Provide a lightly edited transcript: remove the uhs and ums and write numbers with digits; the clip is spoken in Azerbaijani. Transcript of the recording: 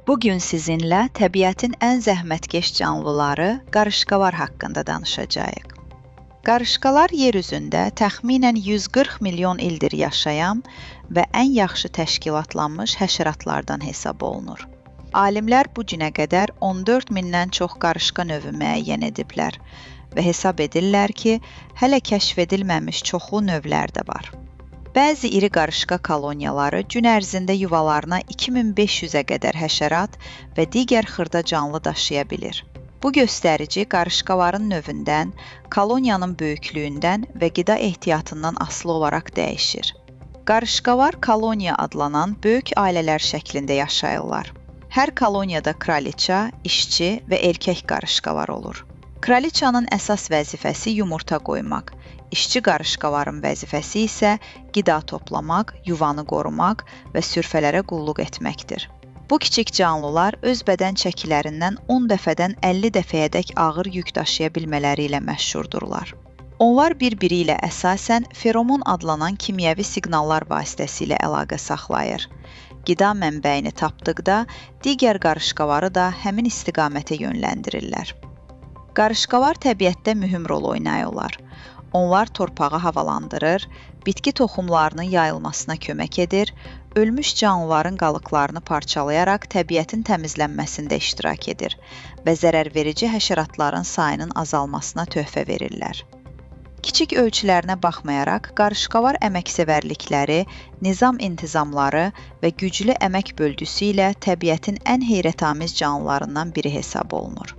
Bugün sizinlə təbiətin ən zəhmətkeş canlıları qarışqalar haqqında danışacağıq. Qarışqalar yer üzündə təxminən 140 milyon ildir yaşayan və ən yaxşı təşkilatlanmış həşəratlardan hesab olunur. Alimlər bu günə qədər 14 mindən çox qarışqa növü müəyyən ediblər və hesab edirlər ki, hələ kəşf edilməmiş çoxlu növlər də var. Bəzi iri qarışqa koloniyaları gün ərzində yuvalarına 2500-ə qədər həşərat və digər xırda canlı daşıya bilir. Bu göstərici qarışqaların növündən, koloniyanın böyüklüyündən və qida ehtiyatından asılı olaraq dəyişir. Qarışqalar koloniya adlanan böyük ailələr şəklində yaşayırlar. Hər koloniyada kraliça, işçi və erkək qarışqalar olur. Kraliçanın əsas vəzifəsi yumurta qoymaq, işçi qarışqaların vəzifəsi isə qida toplamaq, yuvanı qorumaq və sürfələrə qulluq etməkdir. Bu kiçik canlılar öz bədən çəkilərindən 10 dəfədən 50 dəfəyədək ağır yük daşıya bilmələri ilə məşhurdurlar. Onlar bir-biri ilə əsasən feromon adlanan kimyəvi siqnallar vasitəsilə əlaqə saxlayır. Qida mənbəyini tapdıqda digər qarışqaları da həmin istiqamətə yönləndirirlər. Qarışqalar təbiətdə mühüm rol oynayırlar. Onlar torpağı havalandırır, bitki toxumlarının yayılmasına kömək edir, ölmüş canlıların qalıqlarını parçalayaraq təbiətin təmizlənməsində iştirak edir və zərərverici həşəratların sayının azalmasına töhfə verirlər. Kiçik ölçülərinə baxmayaraq, qarışqalar əməksevərlikləri, nizam-intizamları və güclü əmək bölgüsü ilə təbiətin ən heyrətamiz canlılarından biri hesab olunur.